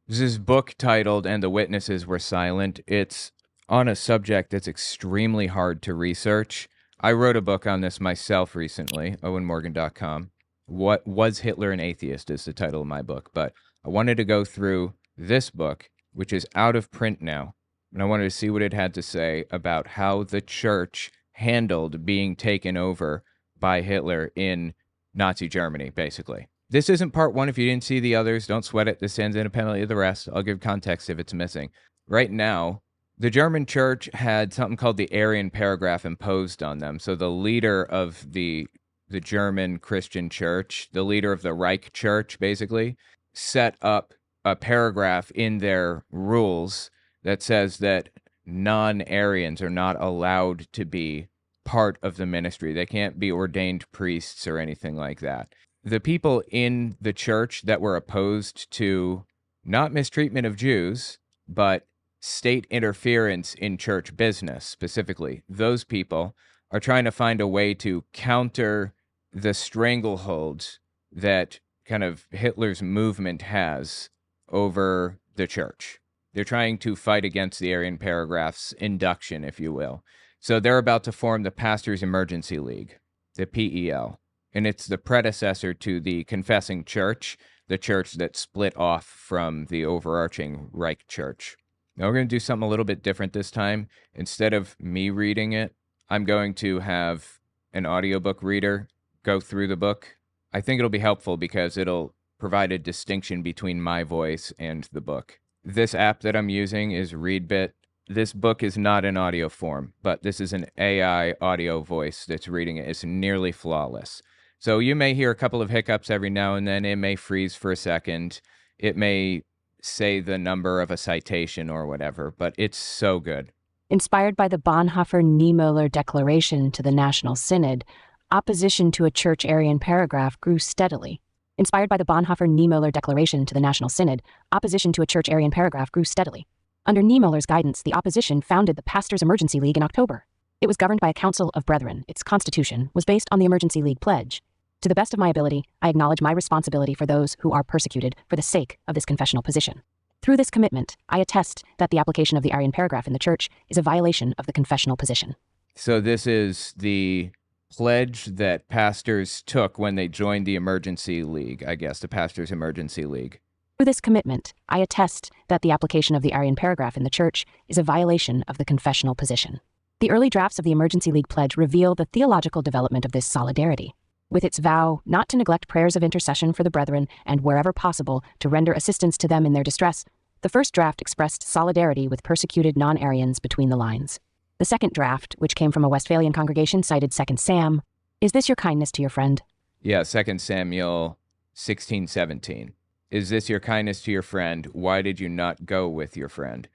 There's this book titled And the Witnesses Were Silent. It's on a subject that's extremely hard to research. I wrote a book on this myself recently, owenmorgan.com. What Was Hitler an Atheist is the title of my book, but I wanted to go through this book, which is out of print now, and I wanted to see what it had to say about how the church handled being taken over by Hitler in Nazi Germany, basically. This isn't part one. If you didn't see the others, don't sweat it. This stands independently of the rest. I'll give context if it's missing. Right now, the German church had something called the Arian paragraph imposed on them. So the leader of the German Christian church, the leader of the Reich Church, basically, set up a paragraph in their rules that says that non-Arians are not allowed to be part of the ministry. They can't be ordained priests or anything like that. The people in the church that were opposed to not mistreatment of Jews, but state interference in church business specifically, those people are trying to find a way to counter the strangleholds that kind of Hitler's movement has over the church. They're trying to fight against the Arian paragraph's induction, if you will. So they're about to form the Pastors Emergency League, the PEL. And it's the predecessor to the Confessing Church, the church that split off from the overarching Reich Church. Now we're going to do something a little bit different this time. Instead of me reading it, I'm going to have an audiobook reader go through the book. I think it'll be helpful because it'll provide a distinction between my voice and the book. This app that I'm using is Readbit. This book is not in audio form, but this is an AI audio voice that's reading it. It's nearly flawless. So you may hear a couple of hiccups every now and then. It may freeze for a second. It may say the number of a citation or whatever, but it's so good. Inspired by the Bonhoeffer-Niemöller Declaration to the National Synod, opposition to a church Arian paragraph grew steadily. Inspired by the Bonhoeffer-Niemöller Declaration to the National Synod, opposition to a church Arian paragraph grew steadily. Under Niemöller's guidance, the opposition founded the Pastors Emergency League in October. It was governed by a council of brethren. Its constitution was based on the Emergency League pledge. To the best of my ability, I acknowledge my responsibility for those who are persecuted for the sake of this confessional position. Through this commitment, I attest that the application of the Arian paragraph in the church is a violation of the confessional position. So this is the pledge that pastors took when they joined the Emergency League, I guess, the Pastors Emergency League. Through this commitment, I attest that the application of the Arian paragraph in the church is a violation of the confessional position. The early drafts of the Emergency League pledge reveal the theological development of this solidarity. With its vow not to neglect prayers of intercession for the brethren and, wherever possible, to render assistance to them in their distress, the first draft expressed solidarity with persecuted non-Arians between the lines. The second draft, which came from a Westphalian congregation, cited 2 Sam. Is this your kindness to your friend? Yeah, 2 Samuel 16:17. Is this your kindness to your friend? Why did you not go with your friend?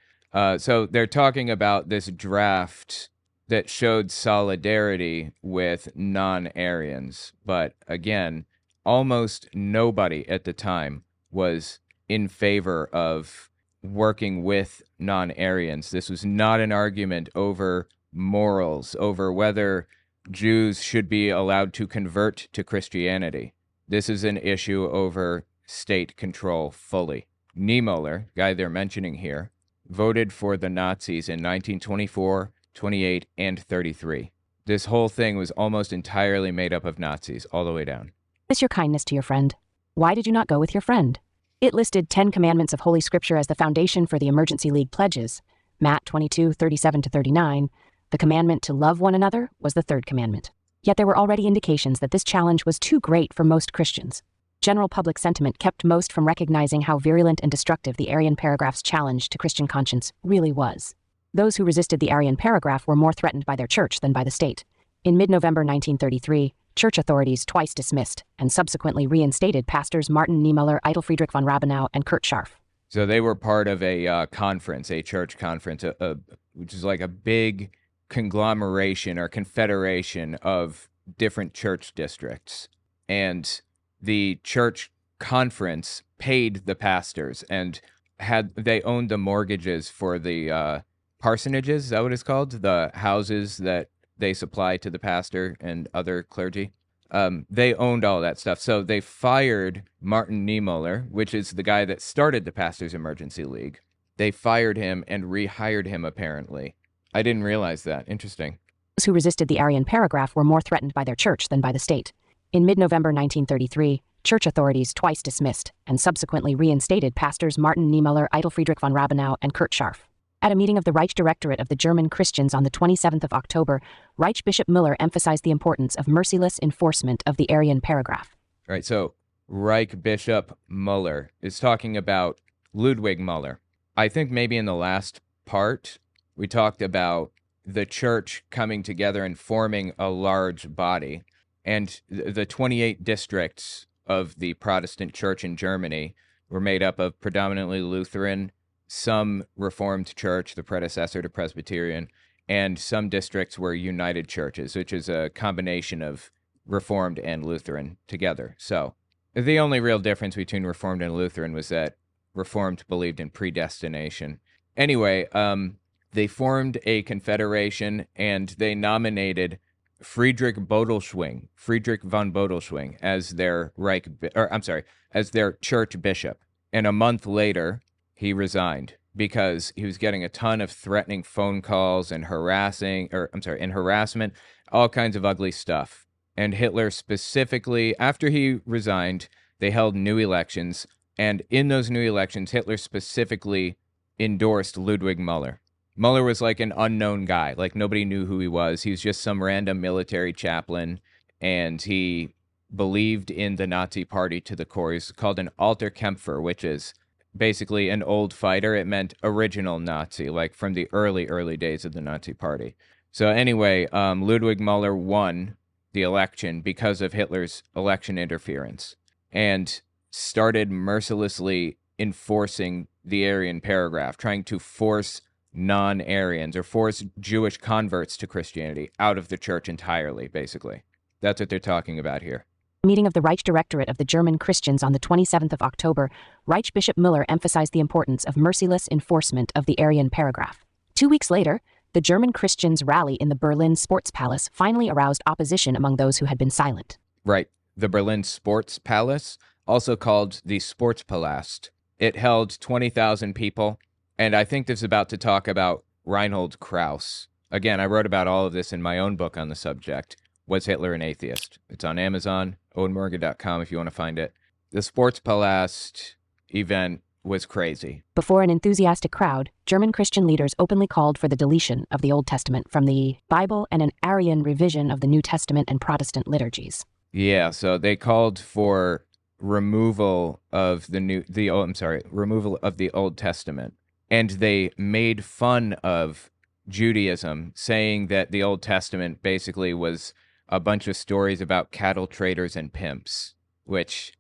So they're talking about this draft that showed solidarity with non-Aryans. But again, almost nobody at the time was in favor of working with non-Aryans. This was not an argument over morals, over whether Jews should be allowed to convert to Christianity. This is an issue over state control fully. Niemöller, guy they're mentioning here, voted for the Nazis in 1924, 28, and 33. This whole thing was almost entirely made up of Nazis, all the way down. Is your kindness to your friend? Why did you not go with your friend? It listed 10 commandments of Holy Scripture as the foundation for the Emergency League pledges. Matt 22:37-39. The commandment to love one another was the third commandment. Yet there were already indications that this challenge was too great for most Christians. General public sentiment kept most from recognizing how virulent and destructive the Arian paragraph's challenge to Christian conscience really was. Those who resisted the Arian paragraph were more threatened by their church than by the state. In mid-November 1933, church authorities twice dismissed and subsequently reinstated pastors Martin Niemöller, Eitel Friedrich von Rabenau, and Kurt Scharf. So they were part of a conference, a church conference, which is like a big conglomeration or confederation of different church districts. And the church conference paid the pastors and they owned the mortgages for the parsonages, is that what it's called? The houses that they supply to the pastor and other clergy. They owned all that stuff. So they fired Martin Niemöller, which is the guy that started the Pastors Emergency League. They fired him and rehired him, apparently. I didn't realize that. Interesting. Those who resisted the Arian paragraph were more threatened by their church than by the state. In mid-November 1933, church authorities twice dismissed and subsequently reinstated pastors Martin Niemöller, Eitel Friedrich von Rabenau, and Kurt Scharf. At a meeting of the Reich Directorate of the German Christians on the 27th of October, Reich Bishop Müller emphasized the importance of merciless enforcement of the Arian paragraph. Right, so Reich Bishop Müller is talking about Ludwig Müller. I think maybe in the last part, we talked about the church coming together and forming a large body. And the 28 districts of the Protestant church in Germany were made up of predominantly Lutheran, some Reformed church, the predecessor to Presbyterian, and some districts were United churches, which is a combination of Reformed and Lutheran together. So the only real difference between Reformed and Lutheran was that Reformed believed in predestination. Anyway, they formed a confederation and they nominated Friedrich von Bodelschwing as their as their church bishop. And a month later, he resigned because he was getting a ton of threatening phone calls and harassment, all kinds of ugly stuff. And Hitler specifically, after he resigned, they held new elections. And in those new elections, Hitler specifically endorsed Ludwig Müller. Müller was like an unknown guy. Like nobody knew who he was. He was just some random military chaplain. And he believed in the Nazi party to the core. He's called an Alter Kämpfer, which is basically an old fighter. It meant original Nazi, like from the early days of the Nazi party. So anyway, Ludwig Müller won the election because of Hitler's election interference and started mercilessly enforcing the Aryan paragraph, trying to force non-Aryans or force Jewish converts to Christianity out of the church entirely, basically. That's what they're talking about here. Meeting of the Reich Directorate of the German Christians on the 27th of October, Reich Bishop Müller emphasized the importance of merciless enforcement of the Aryan paragraph. 2 weeks later, the German Christians' rally in the Berlin Sports Palace finally aroused opposition among those who had been silent. Right. The Berlin Sports Palace, also called the Sportpalast. It held 20,000 people, and I think this is about to talk about Reinhold Krauss. Again, I wrote about all of this in my own book on the subject, Was Hitler an Atheist? It's on Amazon, owenmorgan.com if you want to find it. The Sportspalast event was crazy. Before an enthusiastic crowd, German Christian leaders openly called for the deletion of the Old Testament from the Bible and an Arian revision of the New Testament and Protestant liturgies. Yeah, so they called for removal of removal of the Old Testament. And they made fun of Judaism, saying that the Old Testament basically was a bunch of stories about cattle traders and pimps, which,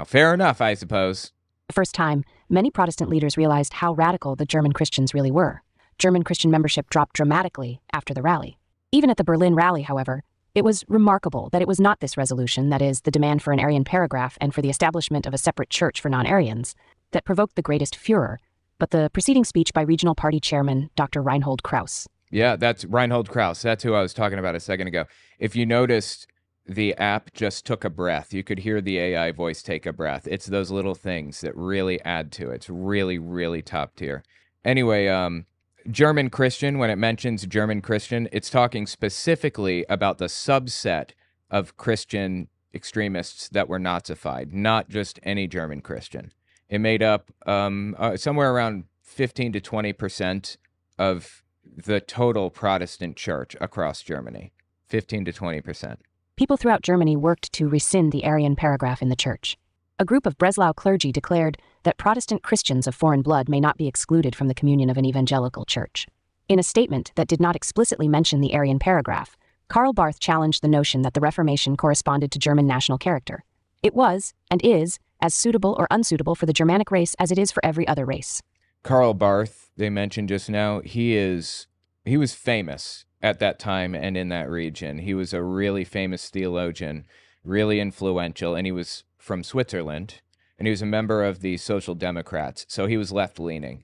fair enough, I suppose. The first time, many Protestant leaders realized how radical the German Christians really were. German Christian membership dropped dramatically after the rally. Even at the Berlin rally, however, it was remarkable that it was not this resolution, that is, the demand for an Aryan paragraph and for the establishment of a separate church for non-Aryans, that provoked the greatest furor, but the preceding speech by Regional Party Chairman Dr. Reinhold Krauss. Yeah, that's Reinhold Krauss. That's who I was talking about a second ago. If you noticed, the app just took a breath. You could hear the AI voice take a breath. It's those little things that really add to it. It's really, really top tier. Anyway, German Christian, when it mentions German Christian, it's talking specifically about the subset of Christian extremists that were Nazified, not just any German Christian. It made up somewhere around 15 to 20% of the total Protestant church across Germany. 15 to 20%. People throughout Germany worked to rescind the Aryan paragraph in the church. A group of Breslau clergy declared that Protestant Christians of foreign blood may not be excluded from the communion of an evangelical church. In a statement that did not explicitly mention the Aryan paragraph, Karl Barth challenged the notion that the Reformation corresponded to German national character. It was, and is, as suitable or unsuitable for the Germanic race as it is for every other race. Karl Barth, they mentioned just now, he was famous at that time and in that region. He was a really famous theologian, really influential, and he was from Switzerland, and he was a member of the Social Democrats, so he was left-leaning.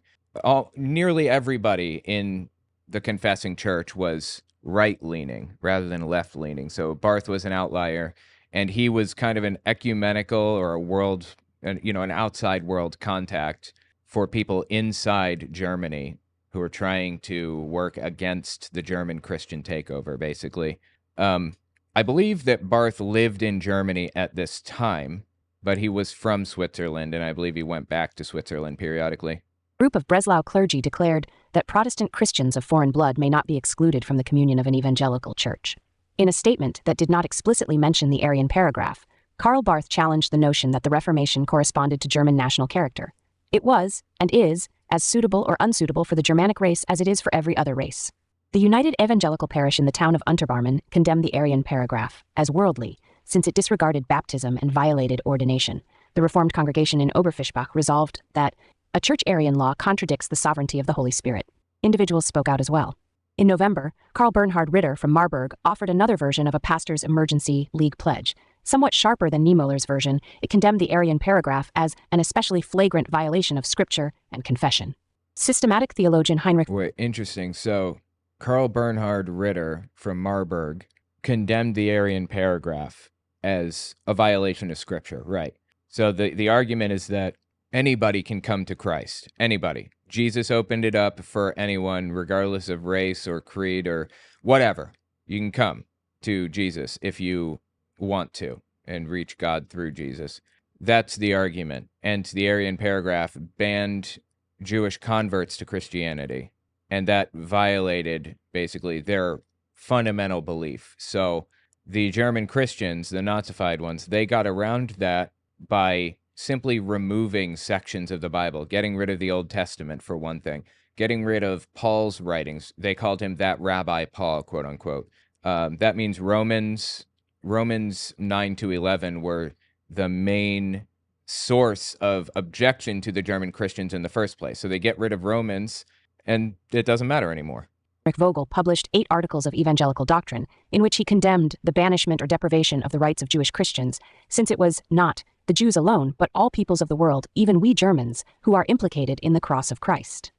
Nearly everybody in the confessing church was right-leaning rather than left-leaning, so Barth was an outlier, and he was kind of an ecumenical or a world, an outside world contact for people inside Germany who were trying to work against the German Christian takeover, basically. I believe that Barth lived in Germany at this time, but he was from Switzerland, and I believe he went back to Switzerland periodically. A group of Breslau clergy declared that Protestant Christians of foreign blood may not be excluded from the communion of an evangelical church. In a statement that did not explicitly mention the Arian paragraph, Karl Barth challenged the notion that the Reformation corresponded to German national character. It was, and is, as suitable or unsuitable for the Germanic race as it is for every other race. The United Evangelical Parish in the town of Unterbarmen condemned the Arian paragraph as worldly, since it disregarded baptism and violated ordination. The Reformed congregation in Oberfischbach resolved that a church Arian law contradicts the sovereignty of the Holy Spirit. Individuals spoke out as well. In November, Karl Bernhard Ritter from Marburg offered another version of a pastor's emergency league pledge. Somewhat sharper than Niemöller's version, it condemned the Arian paragraph as an especially flagrant violation of Scripture and confession. Systematic theologian Heinrich... Wait, interesting. So, Karl Bernhard Ritter from Marburg condemned the Arian paragraph as a violation of Scripture, right? So the argument is that anybody can come to Christ. Anybody. Jesus opened it up for anyone, regardless of race or creed or whatever. You can come to Jesus if you want to and reach God through Jesus. That's the argument. And the Arian paragraph banned Jewish converts to Christianity. And that violated, basically, their fundamental belief. So the German Christians, the Nazified ones, they got around that by simply removing sections of the Bible, getting rid of the Old Testament, for one thing, getting rid of Paul's writings. They called him that Rabbi Paul, quote unquote. That means Romans 9 to 11 were the main source of objection to the German Christians in the first place. So they get rid of Romans, and it doesn't matter anymore. Rick Vogel published 8 articles of evangelical doctrine in which he condemned the banishment or deprivation of the rights of Jewish Christians, since it was not the Jews alone, but all peoples of the world, even we Germans, who are implicated in the cross of Christ.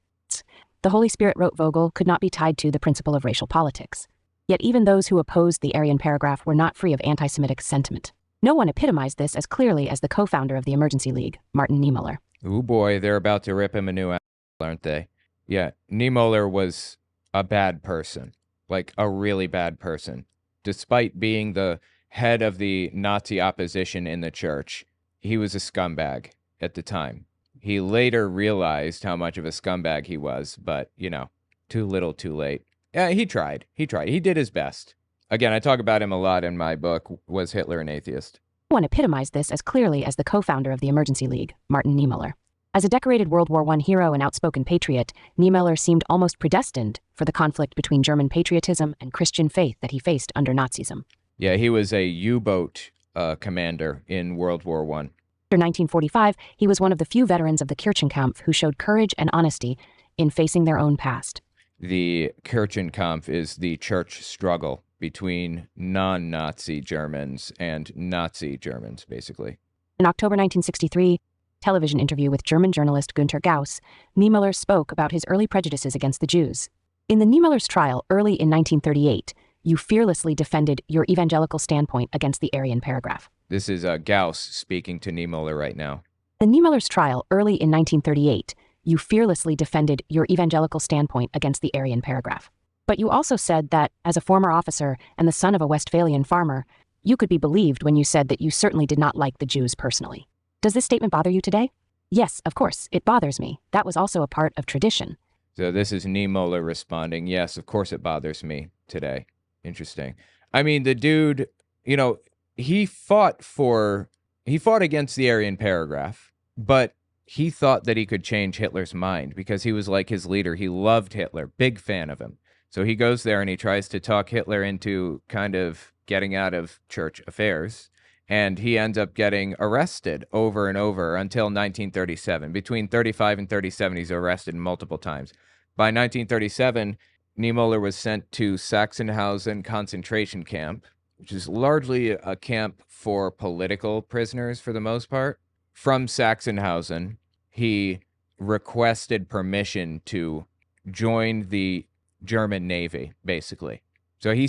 The Holy Spirit, wrote Vogel, could not be tied to the principle of racial politics. Yet even those who opposed the Arian paragraph were not free of anti-Semitic sentiment. No one epitomized this as clearly as the co-founder of the Emergency League, Martin Niemöller. Oh boy, they're about to rip him a new ass, aren't they? Yeah, Niemöller was a bad person, like a really bad person. Despite being the head of the Nazi opposition in the church, he was a scumbag at the time. He later realized how much of a scumbag he was, but, too little, too late. Yeah, he tried. He did his best. Again, I talk about him a lot in my book, Was Hitler an Atheist? No one epitomized this as clearly as the co-founder of the Emergency League, Martin Niemöller. As a decorated World War I hero and outspoken patriot, Niemöller seemed almost predestined for the conflict between German patriotism and Christian faith that he faced under Nazism. Yeah, he was a U-boat commander in World War I. After 1945, he was one of the few veterans of the Kirchenkampf who showed courage and honesty in facing their own past. The Kirchenkampf is the church struggle between non-Nazi Germans and Nazi Germans, basically. In October 1963, television interview with German journalist Günter Gauss, Niemöller spoke about his early prejudices against the Jews. In the Niemöller's trial early in 1938, you fearlessly defended your evangelical standpoint against the Arian paragraph. This is Gauss speaking to Niemöller right now. In Niemöller's trial early in 1938, you fearlessly defended your evangelical standpoint against the Arian paragraph. But you also said that, as a former officer and the son of a Westphalian farmer, you could be believed when you said that you certainly did not like the Jews personally. Does this statement bother you today? Yes, of course, it bothers me. That was also a part of tradition. So this is Niemöller responding, yes, of course it bothers me today. Interesting. I mean, the dude, he fought against the Arian paragraph, but he thought that he could change Hitler's mind because he was like his leader. He loved Hitler, big fan of him. So he goes there and he tries to talk Hitler into kind of getting out of church affairs. And he ends up getting arrested over and over until 1937. Between 35 and 37, he's arrested multiple times. By 1937, Niemöller was sent to Sachsenhausen concentration camp, which is largely a camp for political prisoners for the most part. From Sachsenhausen, he requested permission to join the German Navy, basically. So he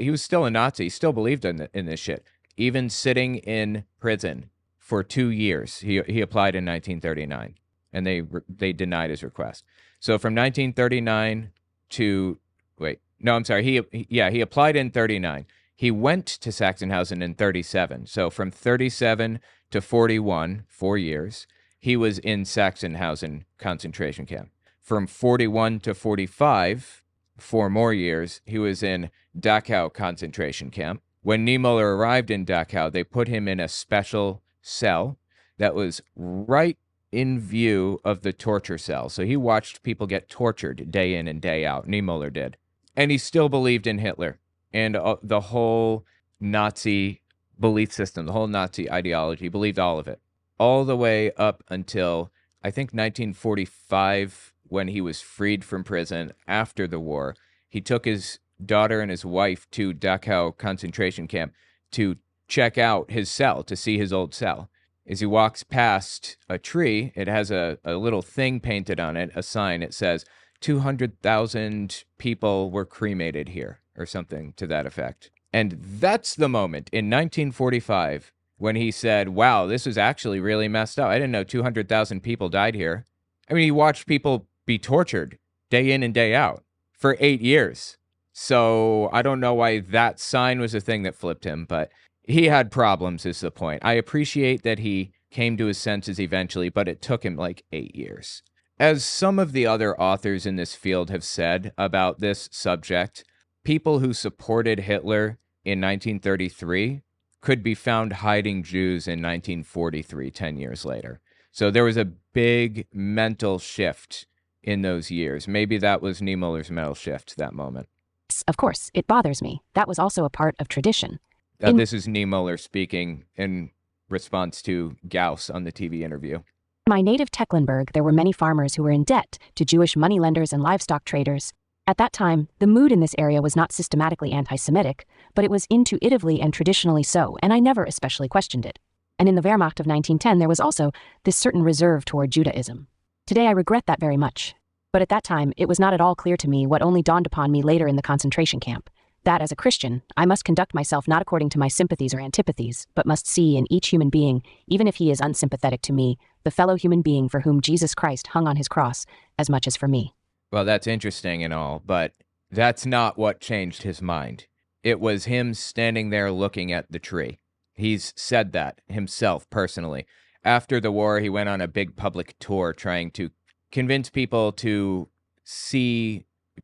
was still a Nazi. He still believed in this shit. even sitting in prison for 2 years. He applied in 1939, and they denied his request. So from 1939 to wait, no, I'm sorry. He applied in 39. He went to Sachsenhausen in 37. So from 37 to 41, 4 years, he was in Sachsenhausen concentration camp. From 41 to 45, 4 more years, he was in Dachau concentration camp. When Niemöller arrived in Dachau, they put him in a special cell that was right in view of the torture cell. So he watched people get tortured day in and day out. Niemöller did. And he still believed in Hitler and the whole Nazi belief system, the whole Nazi ideology, believed all of it. All the way up until, I think, 1945, when he was freed from prison after the war. He took his daughter and his wife to Dachau concentration camp to check out his cell, to see his old cell. As he walks past a tree, it has a little thing painted on it, a sign. It says, 200,000 people were cremated here, or something to that effect. And that's the moment in 1945 when he said, wow, this is actually really messed up. I didn't know 200,000 people died here. I mean, he watched people be tortured day in and day out for 8 years. So I don't know why that sign was a thing that flipped him, but he had problems is the point. I appreciate that he came to his senses eventually, but it took him like 8 years. As some of the other authors in this field have said about this subject, people who supported Hitler in 1933 could be found hiding Jews in 1943, 10 years later. So there was a big mental shift in those years. Maybe that was Niemöller's mental shift, that moment. Of course, it bothers me. That was also a part of tradition. This is Niemöller speaking in response to Gauss on the TV interview. In my native Tecklenburg, there were many farmers who were in debt to Jewish moneylenders and livestock traders. At that time, the mood in this area was not systematically anti-Semitic, but it was intuitively and traditionally so, and I never especially questioned it. And in the Wehrmacht of 1910, there was also this certain reserve toward Judaism. Today, I regret that very much. But at that time, it was not at all clear to me what only dawned upon me later in the concentration camp, that as a Christian, I must conduct myself not according to my sympathies or antipathies, but must see in each human being, even if he is unsympathetic to me, the fellow human being for whom Jesus Christ hung on his cross, as much as for me. Well, that's interesting and all, but that's not what changed his mind. It was him standing there looking at the tree. He's said that himself personally. After the war, he went on a big public tour trying to convince people to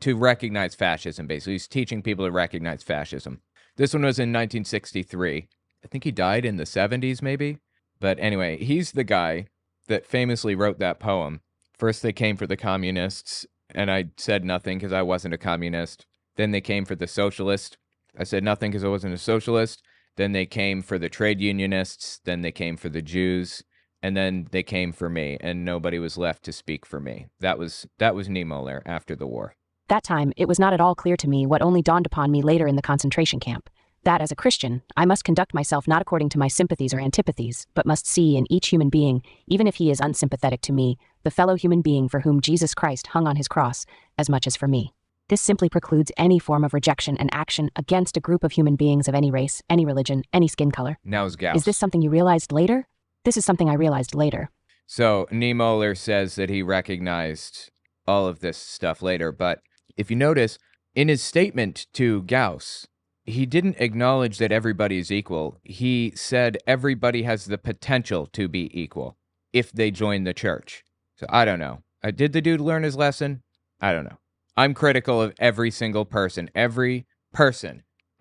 recognize fascism, basically. He's teaching people to recognize fascism. This one was in 1963. I think he died in the 70s, maybe. But anyway, he's the guy that famously wrote that poem. First they came for the communists, and I said nothing because I wasn't a communist. Then they came for the socialists. I said nothing because I wasn't a socialist. Then they came for the trade unionists. Then they came for the Jews. And then they came for me, and nobody was left to speak for me. That was Niemöller after the war. That time, it was not at all clear to me what only dawned upon me later in the concentration camp, that as a Christian, I must conduct myself not according to my sympathies or antipathies, but must see in each human being, even if he is unsympathetic to me, the fellow human being for whom Jesus Christ hung on his cross, as much as for me. This simply precludes any form of rejection and action against a group of human beings of any race, any religion, any skin color. Now's Gauss. Is this something you realized later? This is something I realized later. So Niemöller says that he recognized all of this stuff later, but if you notice, in his statement to Gauss, he didn't acknowledge that everybody is equal. He said everybody has the potential to be equal if they join the church. So I don't know. Did the dude learn his lesson? I don't know. I'm critical of every single person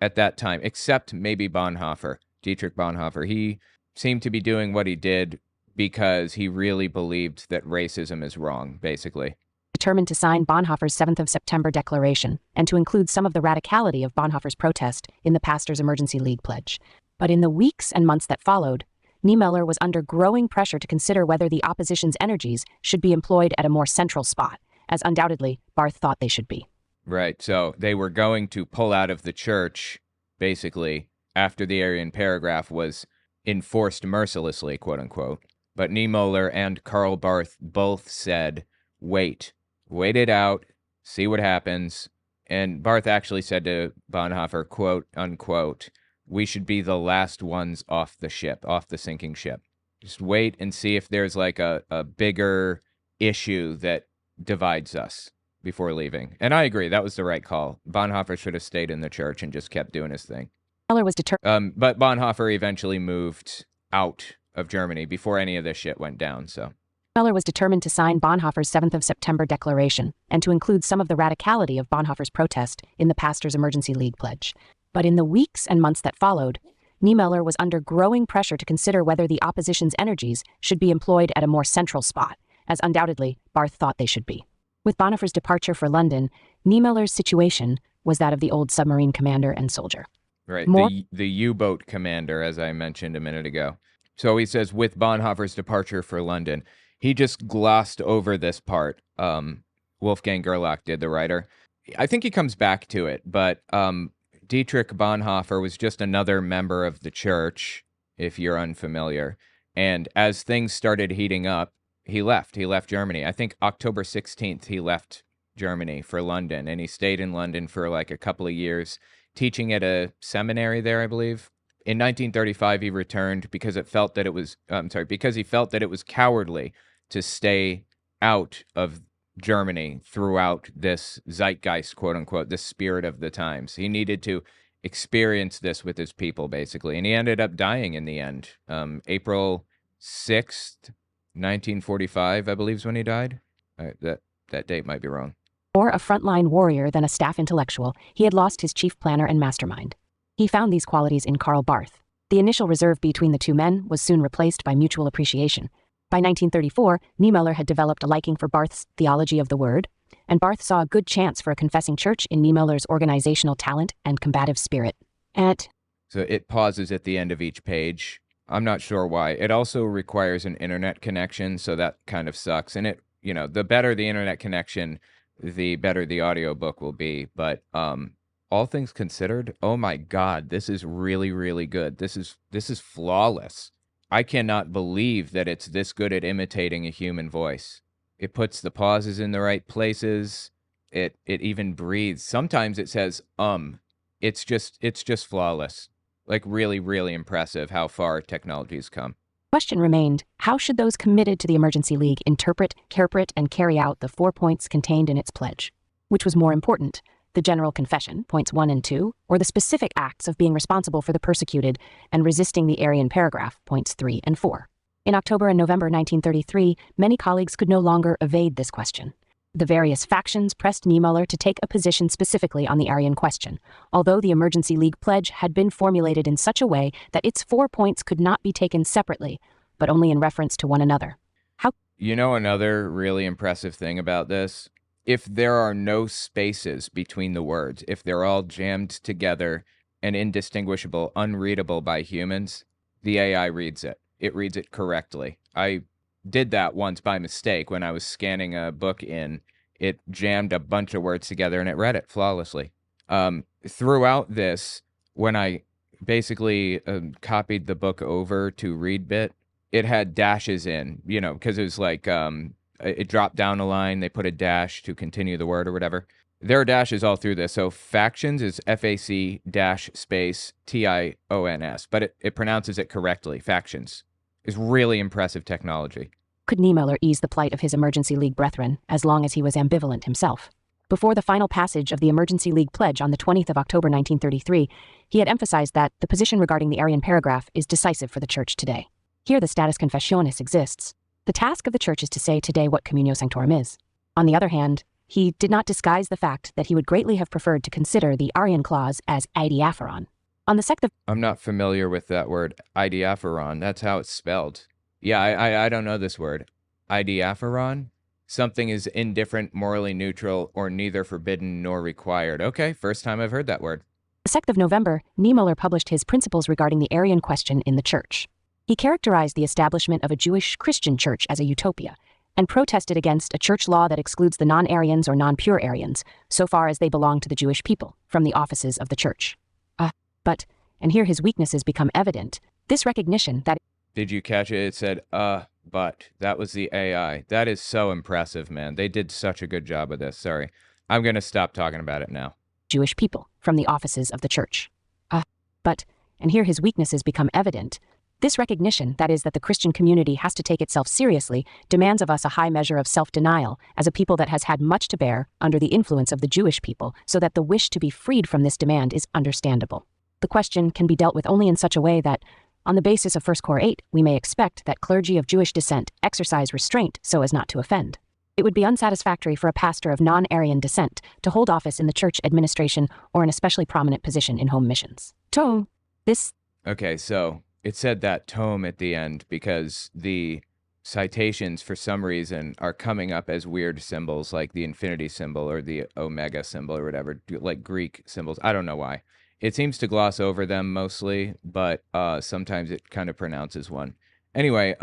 at that time, except maybe Bonhoeffer, Dietrich Bonhoeffer. He seemed to be doing what he did because he really believed that racism is wrong, basically. Determined to sign Bonhoeffer's 7th of September Declaration and to include some of the radicality of Bonhoeffer's protest in the Pastors' Emergency League pledge. But in the weeks and months that followed, Niemöller was under growing pressure to consider whether the opposition's energies should be employed at a more central spot, as undoubtedly Barth thought they should be. Right, so they were going to pull out of the church, basically, after the Aryan paragraph was enforced mercilessly, quote-unquote. But Niemöller and Karl Barth both said, wait it out, see what happens. And Barth actually said to Bonhoeffer, quote-unquote, we should be the last ones off the ship, off the sinking ship. Just wait and see if there's like a bigger issue that divides us before leaving. And I agree, that was the right call. Bonhoeffer should have stayed in the church and just kept doing his thing. Niemeller was determined. But Bonhoeffer eventually moved out of Germany before any of this shit went down, so. Niemeller was determined to sign Bonhoeffer's 7th of September Declaration and to include some of the radicality of Bonhoeffer's protest in the Pastors' Emergency League pledge. But in the weeks and months that followed, Niemeller was under growing pressure to consider whether the opposition's energies should be employed at a more central spot, as undoubtedly Barth thought they should be. With Bonhoeffer's departure for London, Niemeller's situation was that of the old submarine commander and soldier. Right, the U-boat commander, as I mentioned a minute ago. So he says, with Bonhoeffer's departure for London, he just glossed over this part. Wolfgang Gerlach did, the writer. I think he comes back to it, but Dietrich Bonhoeffer was just another member of the church, if you're unfamiliar. And as things started heating up, he left. He left Germany. I think October 16th, he left Germany for London, and he stayed in London for like a couple of years, teaching at a seminary there, I believe. In 1935, he returned because he felt that it was cowardly to stay out of Germany throughout this zeitgeist, quote unquote, the spirit of the times. He needed to experience this with his people, basically. And he ended up dying in the end. April 6th, 1945, I believe is when he died. That date might be wrong. More a frontline warrior than a staff intellectual, he had lost his chief planner and mastermind. He found these qualities in Karl Barth. The initial reserve between the two men was soon replaced by mutual appreciation. By 1934, Niemeller had developed a liking for Barth's theology of the word, and Barth saw a good chance for a confessing church in Niemeller's organizational talent and combative spirit. So it pauses at the end of each page. I'm not sure why. It also requires an internet connection, so that kind of sucks. And the better the internet connection, the better the audiobook will be. But all things considered, oh my God, this is really, really good. This is flawless. I cannot believe that it's this good at imitating a human voice. It puts the pauses in the right places. It even breathes. Sometimes it says, It's just flawless. Like really, really impressive how far technology has come. Question remained, how should those committed to the Emergency League interpret, and carry out the 4 points contained in its pledge? Which was more important, the general confession, points 1 and 2, or the specific acts of being responsible for the persecuted and resisting the Aryan paragraph, points 3 and 4? In October and November 1933, many colleagues could no longer evade this question. The various factions pressed Niemeller to take a position specifically on the Aryan question, although the Emergency League pledge had been formulated in such a way that its 4 points could not be taken separately, but only in reference to one another. Another really impressive thing about this? If there are no spaces between the words, if they're all jammed together and indistinguishable, unreadable by humans, the AI reads it. It reads it correctly. I did that once by mistake when I was scanning a book in. It jammed a bunch of words together and it read it flawlessly. Throughout this, when I basically copied the book over to ReadBit, it had dashes in, because it was like it dropped down a line, they put a dash to continue the word or whatever. There are dashes all through this. So factions is FAC dash space TIONS, but it pronounces it correctly. Factions is really impressive technology. Could Niemeller ease the plight of his Emergency League brethren as long as he was ambivalent himself? Before the final passage of the Emergency League pledge on the 20th of October 1933, he had emphasized that the position regarding the Aryan paragraph is decisive for the Church today. Here the status confessionis exists. The task of the Church is to say today what communio sanctorum is. On the other hand, he did not disguise the fact that he would greatly have preferred to consider the Aryan clause as idiaphoron. On the 2nd of... I'm not familiar with that word, idiaphoron. That's how it's spelled. Yeah, I don't know this word. Idiaphoron? Something is indifferent, morally neutral, or neither forbidden nor required. Okay, first time I've heard that word. The 2nd of November, Niemeller published his principles regarding the Aryan question in the Church. He characterized the establishment of a Jewish Christian church as a utopia, and protested against a church law that excludes the non-Aryans or non-pure Aryans, so far as they belong to the Jewish people, from the offices of the Church. But, and here his weaknesses become evident, this recognition that... Did you catch it? It said, but. That was the AI. That is so impressive, man. They did such a good job with this. Sorry. I'm going to stop talking about it now. Jewish people, from the offices of the Church. But, and here his weaknesses become evident. This recognition, that is, that the Christian community has to take itself seriously, demands of us a high measure of self-denial, as a people that has had much to bear under the influence of the Jewish people, so that the wish to be freed from this demand is understandable. The question can be dealt with only in such a way that, on the basis of 1 Cor 8, we may expect that clergy of Jewish descent exercise restraint so as not to offend. It would be unsatisfactory for a pastor of non-Aryan descent to hold office in the church administration or an especially prominent position in home missions. Okay, so it said that tome at the end because the citations, for some reason, are coming up as weird symbols like the infinity symbol or the omega symbol or whatever, like Greek symbols. I don't know why. It seems to gloss over them mostly, but sometimes it kind of pronounces one. Anyway,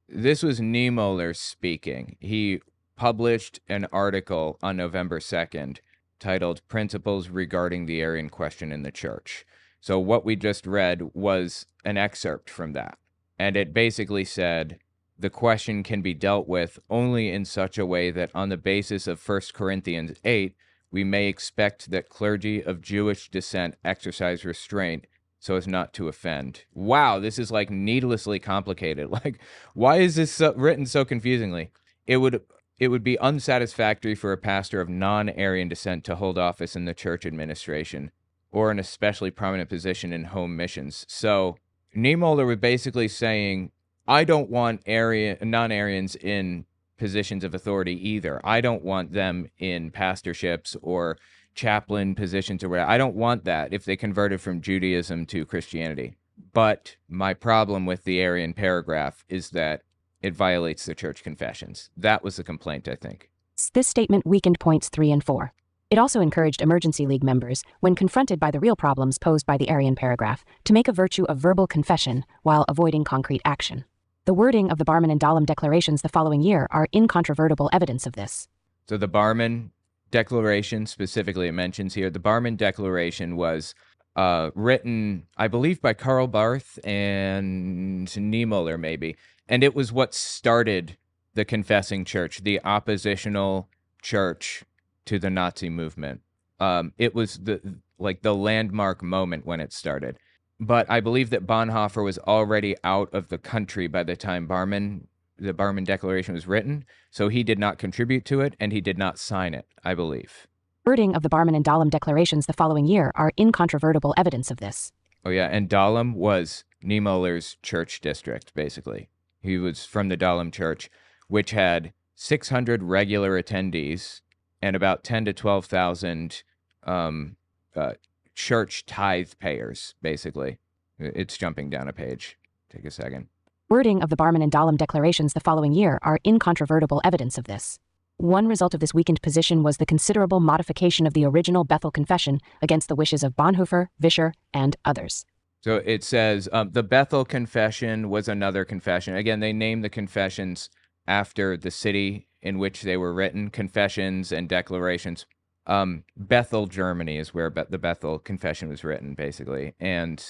this was Niemöller speaking. He published an article on November 2nd titled Principles Regarding the Aryan Question in the Church. So what we just read was an excerpt from that. And it basically said, the question can be dealt with only in such a way that on the basis of 1 Corinthians 8, we may expect that clergy of Jewish descent exercise restraint so as not to offend. Wow, this is like needlessly complicated. Like, why is this written so confusingly? It would be unsatisfactory for a pastor of non-Aryan descent to hold office in the church administration or an especially prominent position in home missions. So Niemöller was basically saying, I don't want non-Aryans in positions of authority either. I don't want them in pastorships or chaplain positions or whatever. I don't want that if they converted from Judaism to Christianity. But my problem with the Aryan paragraph is that it violates the church confessions. That was the complaint, I think. This statement weakened points 3 and 4. It also encouraged Emergency League members, when confronted by the real problems posed by the Aryan paragraph, to make a virtue of verbal confession while avoiding concrete action. The wording of the Barmen and Dahlem declarations the following year are incontrovertible evidence of this. So the Barmen Declaration, specifically it mentions here, the Barmen Declaration was written, I believe, by Karl Barth and Niemöller, maybe. And it was what started the confessing church, the oppositional church to the Nazi movement. It was the landmark moment when it started. But I believe that Bonhoeffer was already out of the country by the time the Barmen Declaration was written, so he did not contribute to it, and he did not sign it, I believe. Wording of the Barmen and Dahlem declarations the following year are incontrovertible evidence of this. Oh yeah, and Dahlem was Niemöller's church district, basically. He was from the Dahlem church, which had 600 regular attendees and about 10 to 12,000 church tithe payers, basically. It's jumping down a page. Take a second. Wording of the Barmen and Dahlem declarations the following year are incontrovertible evidence of this. One result of this weakened position was the considerable modification of the original Bethel Confession against the wishes of Bonhoeffer, Vischer, and others. So it says the Bethel Confession was another confession. Again, they named the confessions after the city in which they were written, confessions and declarations. Bethel, Germany is where the Bethel Confession was written, basically. And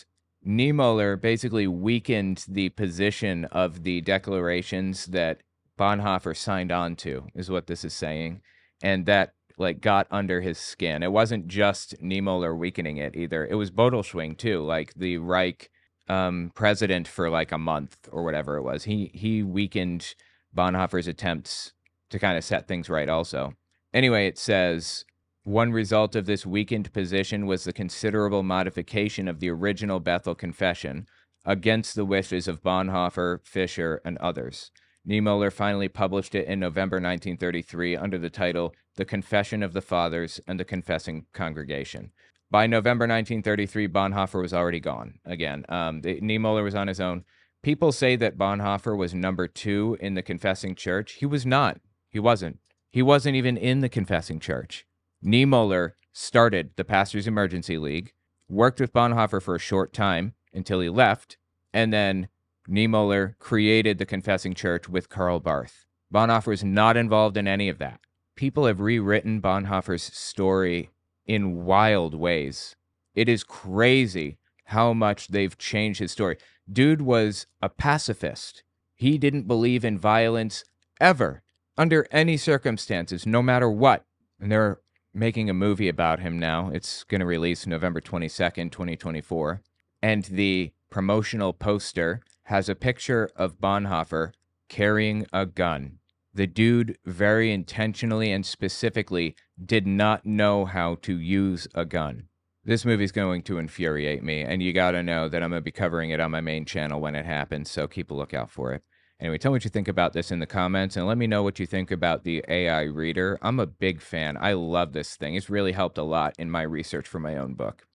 Niemöller basically weakened the position of the declarations that Bonhoeffer signed on to, is what this is saying. And that got under his skin. It wasn't just Niemöller weakening it either. It was Bodelschwing too, like the Reich president for a month or whatever it was. He weakened Bonhoeffer's attempts to kind of set things right also. Anyway, it says, one result of this weakened position was the considerable modification of the original Bethel Confession against the wishes of Bonhoeffer, Vischer, and others. Niemöller finally published it in November 1933 under the title The Confession of the Fathers and the Confessing Congregation. By November 1933, Bonhoeffer was already gone again. Niemöller was on his own. People say that Bonhoeffer was number 2 in the Confessing Church. He was not. He wasn't. He wasn't even in the Confessing Church. Niemöller started the Pastors Emergency League, worked with Bonhoeffer for a short time until he left, and then Niemöller created the Confessing Church with Karl Barth. Bonhoeffer is not involved in any of that. People have rewritten Bonhoeffer's story in wild ways. It is crazy how much they've changed his story. Dude was a pacifist. He didn't believe in violence ever, under any circumstances, no matter what. And they're making a movie about him now. It's going to release November 22nd, 2024. And the promotional poster has a picture of Bonhoeffer carrying a gun. The dude very intentionally and specifically did not know how to use a gun. This movie's going to infuriate me, and you got to know that I'm going to be covering it on my main channel when it happens, so keep a lookout for it. Anyway, tell me what you think about this in the comments, and let me know what you think about the AI reader. I'm a big fan. I love this thing. It's really helped a lot in my research for my own book.